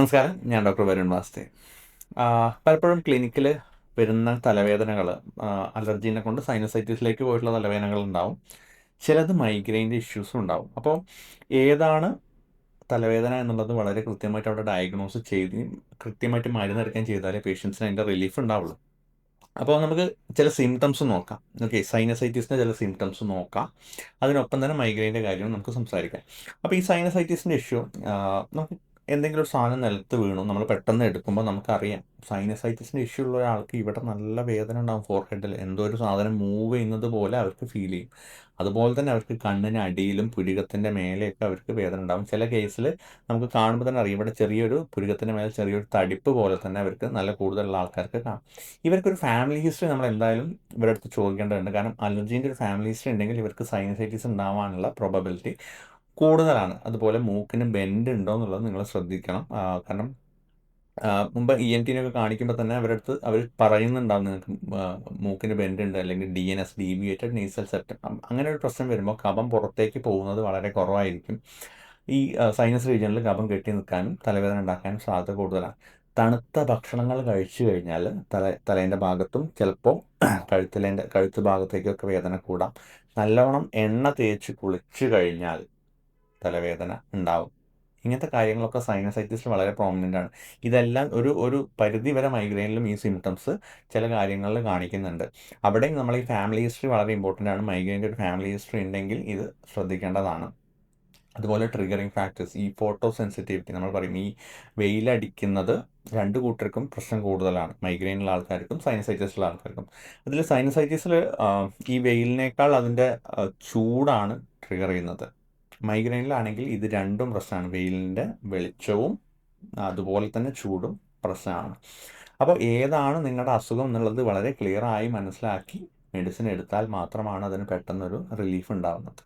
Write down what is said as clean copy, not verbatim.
നമസ്കാരം. ഞാൻ ഡോക്ടർ വരുൺ വാസ്തേ. പലപ്പോഴും ക്ലിനിക്കിൽ വരുന്ന തലവേദനകൾ അലർജീനെ കൊണ്ട് സൈനസൈറ്റിസിലേക്ക് പോയിട്ടുള്ള തലവേദനകളുണ്ടാവും. ചിലത് മൈഗ്രെയിൻ്റെ ഇഷ്യൂസും ഉണ്ടാവും. അപ്പോൾ ഏതാണ് തലവേദന എന്നുള്ളത് വളരെ കൃത്യമായിട്ട് അവിടെ ഡയഗ്നോസ് ചെയ്ത് കൃത്യമായിട്ട് മരുന്നെടുക്കുകയും ചെയ്താലേ പേഷ്യൻസിന് അതിൻ്റെ റിലീഫ് ഉണ്ടാവുള്ളൂ. അപ്പോൾ നമുക്ക് ചില സിംറ്റംസ് നോക്കാം. ഓക്കെ, സൈനസൈറ്റിസിൻ്റെ ചില സിംറ്റംസ് നോക്കാം. അതിനൊപ്പം തന്നെ മൈഗ്രെയിൻ്റെ കാര്യവും നമുക്ക് സംസാരിക്കാം. അപ്പോൾ ഈ സൈനസൈറ്റിസിൻ്റെ ഇഷ്യൂ നമുക്ക് എന്തെങ്കിലും ഒരു സാധനം നിലത്ത് വീണു നമ്മൾ പെട്ടെന്ന് എടുക്കുമ്പോൾ നമുക്കറിയാം സൈനസൈറ്റിസിൻ്റെ ഇഷ്യൂ ഉള്ള ഒരാൾക്ക് ഇവിടെ നല്ല വേദന ഉണ്ടാകും. ഫോർഹെഡിൽ എന്തോ ഒരു സാധനം മൂവ് ചെയ്യുന്നത് പോലെ അവർക്ക് ഫീൽ ചെയ്യും. അതുപോലെ തന്നെ അവർക്ക് കണ്ണിന് അടിയിലും പുരികത്തിൻ്റെ മേലെയൊക്കെ അവർക്ക് വേദന ഉണ്ടാകും. ചില കേസിൽ നമുക്ക് കാണുമ്പോൾ തന്നെ അറിയാം ഇവിടെ ചെറിയൊരു പുരികത്തിൻ്റെ മേലെ ചെറിയൊരു തടിപ്പ് പോലെ തന്നെ അവർക്ക് നല്ല കൂടുതലുള്ള ആൾക്കാർക്ക് കാണാം. ഇവർക്കൊരു ഫാമിലി ഹിസ്റ്ററി നമ്മൾ എന്തായാലും ഇവരുടെ അടുത്ത് ചോദിക്കേണ്ടതുണ്ട്. കാരണം അലർജീൻ്റെ ഒരു ഫാമിലി ഹിസ്റ്ററി ഉണ്ടെങ്കിൽ ഇവർക്ക് സൈനസൈറ്റിസ് ഉണ്ടാവാനുള്ള പ്രോബബിലിറ്റി കൂടുതലാണ്. അതുപോലെ മൂക്കിന് ബെൻഡ് ഉണ്ടോ എന്നുള്ളത് നിങ്ങൾ ശ്രദ്ധിക്കണം. കാരണം മുമ്പ് ENT-നെയൊക്കെ കാണിക്കുമ്പോൾ തന്നെ അവരുടെ അടുത്ത് അവർ പറയുന്നുണ്ടാവും നിങ്ങൾക്ക് മൂക്കിന് ബെൻഡ് ഉണ്ട്, അല്ലെങ്കിൽ DNS ഡീവിയേറ്റഡ് നേസൽ സെപ്റ്റം. അങ്ങനെ ഒരു പ്രശ്നം വരുമ്പോൾ കഫം പുറത്തേക്ക് പോകുന്നത് വളരെ കുറവായിരിക്കും. ഈ സൈനസ് റീജിയനിൽ കഫം കെട്ടി നിൽക്കാനും തലവേദന ഉണ്ടാക്കാനും സാധ്യത കൂടുതലാണ്. തണുത്ത ഭക്ഷണങ്ങൾ കഴിച്ചു കഴിഞ്ഞാൽ തലേൻ്റെ ഭാഗത്തും ചിലപ്പോൾ കഴുത്ത് ഭാഗത്തേക്കൊക്കെ വേദന കൂടാം. നല്ലവണ്ണം എണ്ണ തേച്ച് കുളിച്ചു കഴിഞ്ഞാൽ തലവേദന ഉണ്ടാവും. ഇങ്ങനത്തെ കാര്യങ്ങളൊക്കെ സൈനസൈറ്റിസിൽ വളരെ പ്രോമിനൻ്റ് ആണ്. ഇതെല്ലാം ഒരു പരിധി വരെ മൈഗ്രെയിനിലും ഈ സിംറ്റംസ് ചില കാര്യങ്ങളിൽ കാണിക്കുന്നുണ്ട്. അവിടെയും നമ്മൾ ഈ ഫാമിലി ഹിസ്റ്ററി വളരെ ഇമ്പോർട്ടൻ്റ് ആണ്. മൈഗ്രെയിൻ്റെ ഒരു ഫാമിലി ഹിസ്റ്ററി ഉണ്ടെങ്കിൽ ഇത് ശ്രദ്ധിക്കേണ്ടതാണ്. അതുപോലെ ട്രിഗറിങ് ഫാക്ടേഴ്സ്, ഈ ഫോട്ടോ സെൻസിറ്റിവിറ്റി നമ്മൾ പറയും, ഈ വെയിലടിക്കുന്നത് രണ്ട് കൂട്ടർക്കും പ്രശ്നം കൂടുതലാണ്. മൈഗ്രെയിനുള്ള ആൾക്കാർക്കും സൈനസൈറ്റിസുള്ള ആൾക്കാർക്കും. അതിൽ സൈനസൈറ്റിസിൽ ഈ വെയിലിനേക്കാൾ അതിൻ്റെ ചൂടാണ് ട്രിഗർ ചെയ്യുന്നത്. മൈഗ്രെയിനിലാണെങ്കിൽ ഇത് രണ്ടും പ്രശ്നമാണ്. വെയിലിൻ്റെ വെളിച്ചവും അതുപോലെ തന്നെ ചൂടും പ്രശ്നമാണ്. അപ്പോൾ ഏതാണ് നിങ്ങളുടെ അസുഖം എന്നുള്ളത് വളരെ ക്ലിയറായി മനസ്സിലാക്കി മെഡിസിൻ എടുത്താൽ മാത്രമാണ് അതിന് പെട്ടെന്നൊരു റിലീഫ് ഉണ്ടാകുന്നത്.